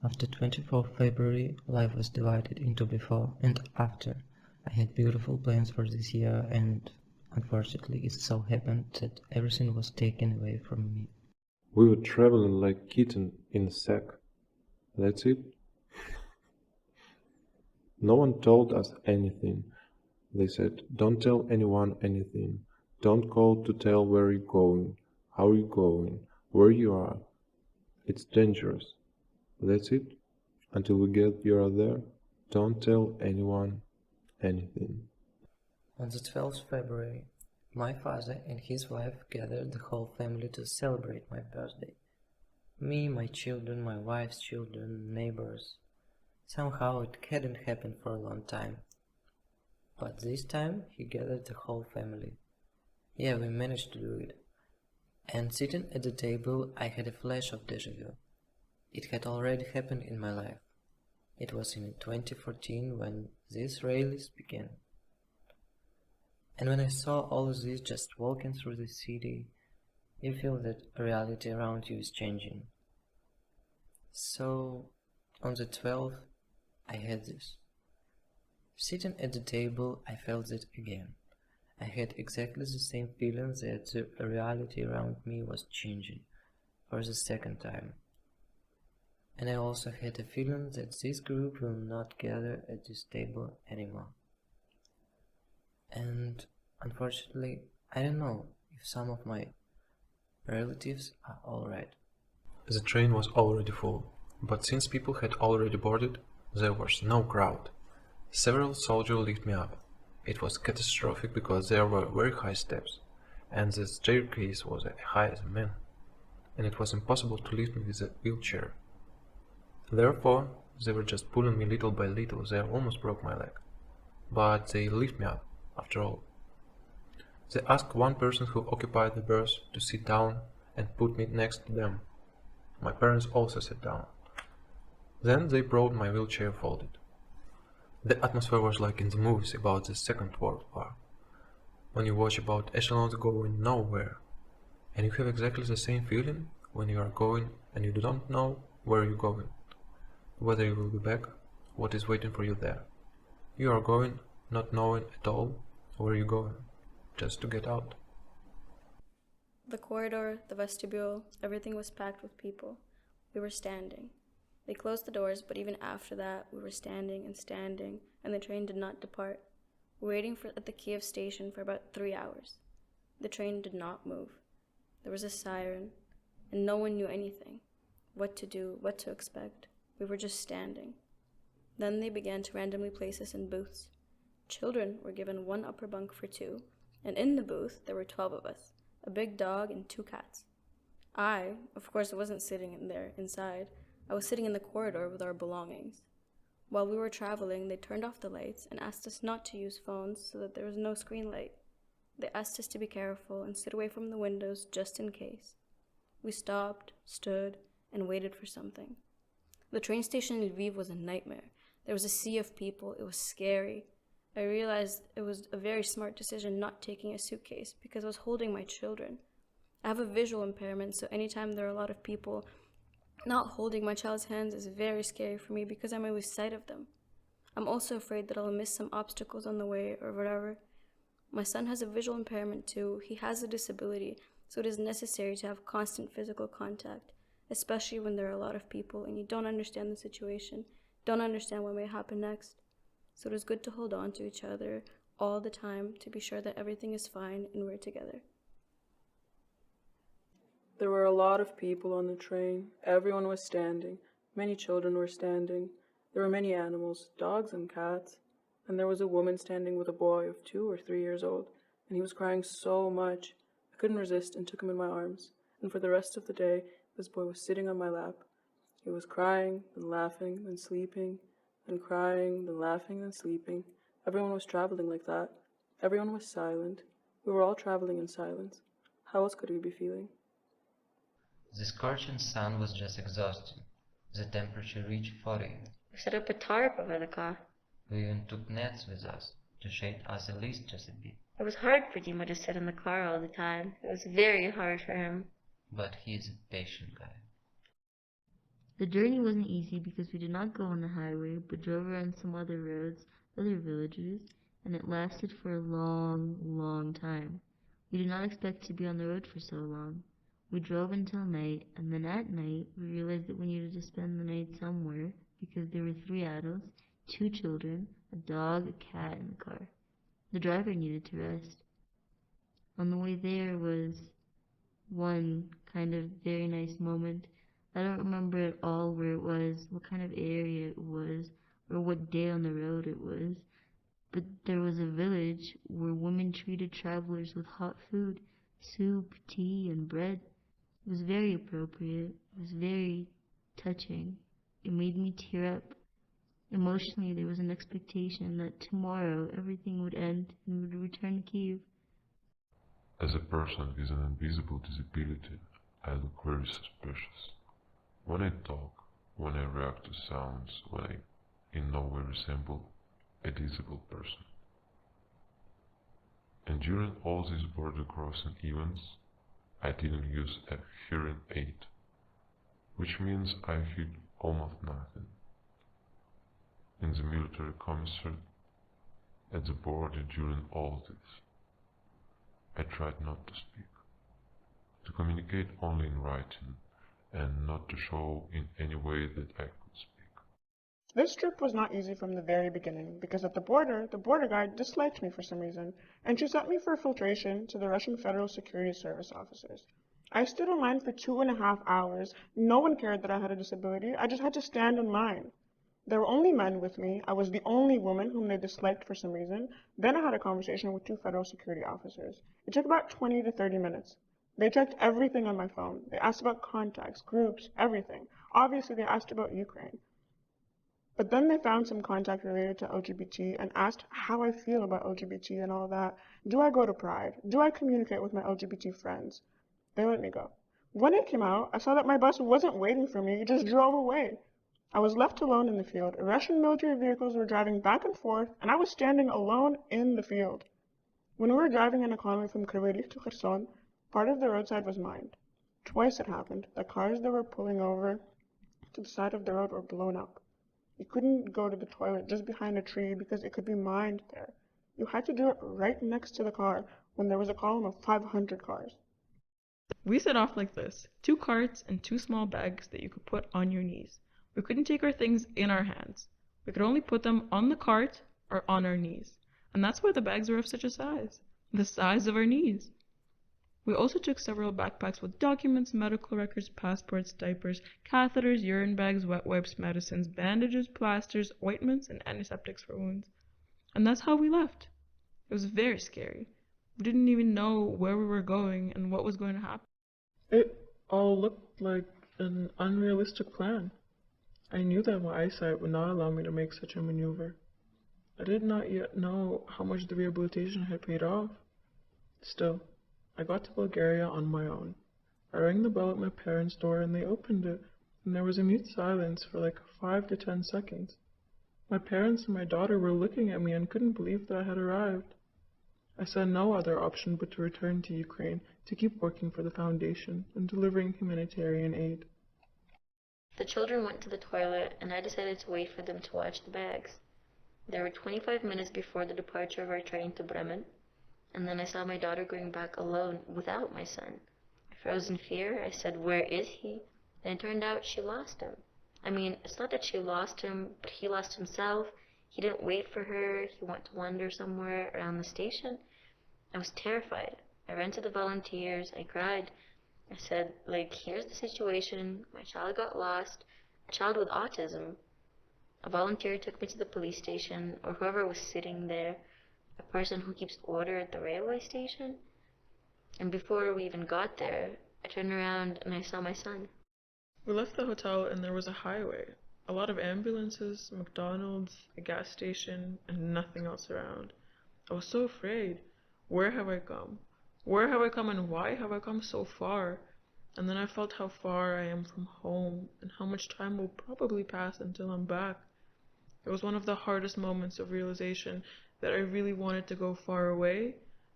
After 24th February, life was divided into before and after. I had beautiful plans for this year, and unfortunately it so happened that everything was taken away from me. We were traveling like kitten in a sack. That's it. No one told us anything. They said, don't tell anyone anything. Don't call to tell where you're going, how you're going, where you are. It's dangerous. That's it. Until we get you are there, don't tell anyone anything. On the 12th February, my father and his wife gathered the whole family to celebrate my birthday. Me, my children, my wife's children, neighbors. Somehow it hadn't happened for a long time. But this time he gathered the whole family. Yeah, we managed to do it. And sitting at the table, I had a flash of déjà vu. It had already happened in my life. It was in 2014 when these rallies began. And when I saw all of this just walking through the city, you feel that reality around you is changing. So, on the 12th, I had this. Sitting at the table, I felt it again. I had exactly the same feeling that the reality around me was changing for the second time. And I also had a feeling that this group will not gather at this table anymore. And unfortunately, I don't know if some of my relatives are alright. The train was already full, but since people had already boarded, there was no crowd. Several soldiers lifted me up. It was catastrophic because there were very high steps, and the staircase was as high as a man, and it was impossible to lift me with a wheelchair. Therefore, they were just pulling me little by little. They almost broke my leg. But they lifted me up, after all. They asked one person who occupied the berth to sit down and put me next to them. My parents also sat down. Then they brought my wheelchair folded. The atmosphere was like in the movies about the Second World War, when you watch about echelons going nowhere, and you have exactly the same feeling when you are going and you don't know where you're going, whether you will be back, what is waiting for you there. You are going not knowing at all where you're going, just to get out. The corridor, the vestibule, everything was packed with people. We were standing. They closed the doors, but even after that, we were standing, and the train did not depart. We were waiting at the Kiev station for about 3 hours. The train did not move. There was a siren, and no one knew anything. What to do, what to expect. We were just standing. Then they began to randomly place us in booths. Children were given one upper bunk for two, and in the booth there were 12 of us, a big dog and 2 cats. I, of course, wasn't sitting in there, inside. I was sitting in the corridor with our belongings. While we were traveling, they turned off the lights and asked us not to use phones so that there was no screen light. They asked us to be careful and sit away from the windows just in case. We stopped, stood, and waited for something. The train station in Lviv was a nightmare. There was a sea of people. It was scary. I realized it was a very smart decision not taking a suitcase because I was holding my children. I have a visual impairment, so anytime there are a lot of people, not holding my child's hands is very scary for me because I might lose sight of them. I'm also afraid that I'll miss some obstacles on the way or whatever. My son has a visual impairment too. He has a disability, so it is necessary to have constant physical contact, especially when there are a lot of people and you don't understand the situation, don't understand what may happen next. So it is good to hold on to each other all the time to be sure that everything is fine and we're together. There were a lot of people on the train. Everyone was standing. Many children were standing. There were many animals, dogs and cats. And there was a woman standing with a boy of 2 or 3 years old, and he was crying so much. I couldn't resist and took him in my arms. And for the rest of the day, this boy was sitting on my lap. He was crying, then laughing, then sleeping, then crying, then laughing, then sleeping. Everyone was traveling like that. Everyone was silent. We were all traveling in silence. How else could we be feeling? The scorching sun was just exhausting. The temperature reached 40. We set up a tarp over the car. We even took nets with us to shade us at least just a bit. It was hard for Dima to sit in the car all the time. It was very hard for him. But he is a patient guy. The journey wasn't easy because we did not go on the highway, but drove around some other roads, other villages, and it lasted for a long, long time. We did not expect to be on the road for so long. We drove until night, and then at night we realized that we needed to spend the night somewhere because there were 3 adults, 2 children, a dog, a cat in the car. The driver needed to rest. On the way there was one kind of very nice moment. I don't remember at all where it was, what kind of area it was, or what day on the road it was, but there was a village where women treated travelers with hot food, soup, tea, and bread. It was very appropriate. It was very touching. It made me tear up. Emotionally, there was an expectation that tomorrow everything would end and we would return to Kiev. As a person with an invisible disability, I look very suspicious. When I talk, when I react to sounds, when I in no way resemble a disabled person. And during all these border crossing events, I didn't use a hearing aid, which means I heard almost nothing. In the military commissary, at the border during all this, I tried not to speak, to communicate only in writing, and not to show in any way that I could speak. This trip was not easy from the very beginning, because at the border guard disliked me for some reason, and she sent me for filtration to the Russian Federal Security Service officers. I stood in line for 2.5 hours. No one cared that I had a disability. I just had to stand in line. There were only men with me. I was the only woman whom they disliked for some reason. Then I had a conversation with 2 federal security officers. It took about 20 to 30 minutes. They checked everything on my phone. They asked about contacts, groups, everything. Obviously, they asked about Ukraine. But then they found some contact related to LGBT and asked how I feel about LGBT and all that. Do I go to Pride? Do I communicate with my LGBT friends? They let me go. When it came out, I saw that my bus wasn't waiting for me. It just drove away. I was left alone in the field. Russian military vehicles were driving back and forth, and I was standing alone in the field. When we were driving in economy from Kryvyi Rih to Kherson, part of the roadside was mined. Twice it happened. The cars that were pulling over to the side of the road were blown up. You couldn't go to the toilet just behind a tree because it could be mined there. You had to do it right next to the car when there was a column of 500 cars. We set off like this, 2 carts and 2 small bags that you could put on your knees. We couldn't take our things in our hands. We could only put them on the cart or on our knees. And that's why the bags were of such a size, the size of our knees. We also took several backpacks with documents, medical records, passports, diapers, catheters, urine bags, wet wipes, medicines, bandages, plasters, ointments, and antiseptics for wounds. And that's how we left. It was very scary. We didn't even know where we were going and what was going to happen. It all looked like an unrealistic plan. I knew that my eyesight would not allow me to make such a maneuver. I did not yet know how much the rehabilitation had paid off. Still, I got to Bulgaria on my own. I rang the bell at my parents' door and they opened it, and there was a mute silence for like 5 to 10 seconds. My parents and my daughter were looking at me and couldn't believe that I had arrived. I saw no other option but to return to Ukraine to keep working for the foundation and delivering humanitarian aid. The children went to the toilet, and I decided to wait for them to wash the bags. There were 25 minutes before the departure of our train to Bremen, and then I saw my daughter going back alone without my son. I froze in fear. I said, "Where is he?" And it turned out she lost him. I mean, it's not that she lost him, but he lost himself. He didn't wait for her. He went to wander somewhere around the station. I was terrified. I ran to the volunteers. I cried. I said, here's the situation. My child got lost. A child with autism. A volunteer took me to the police station, or whoever was sitting there, a person who keeps order at the railway station. And before we even got there, I turned around and I saw my son. We left the hotel and there was a highway. A lot of ambulances, McDonald's, a gas station, and nothing else around. I was so afraid. Where have I come? Where have I come and why have I come so far? And then I felt how far I am from home and how much time will probably pass until I'm back. It was one of the hardest moments of realization that I really wanted to go far away,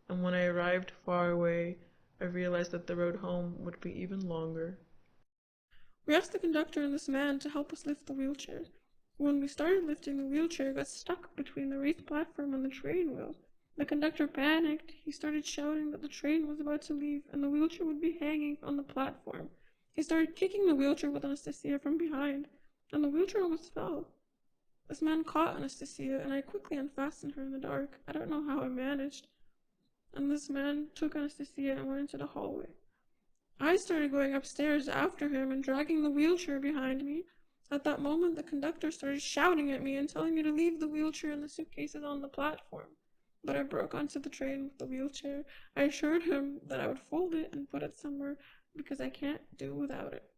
and when I arrived far away, I realized that the road home would be even longer. We asked the conductor and this man to help us lift the wheelchair. When we started lifting, the wheelchair got stuck between the raised platform and the train wheel. The conductor panicked. He started shouting that the train was about to leave and the wheelchair would be hanging on the platform. He started kicking the wheelchair with Anastasia from behind, and the wheelchair almost fell. This man caught Anastasia, and I quickly unfastened her in the dark. I don't know how I managed. And this man took Anastasia and went into the hallway. I started going upstairs after him and dragging the wheelchair behind me. At that moment, the conductor started shouting at me and telling me to leave the wheelchair and the suitcases on the platform. But I broke onto the train with the wheelchair. I assured him that I would fold it and put it somewhere because I can't do without it.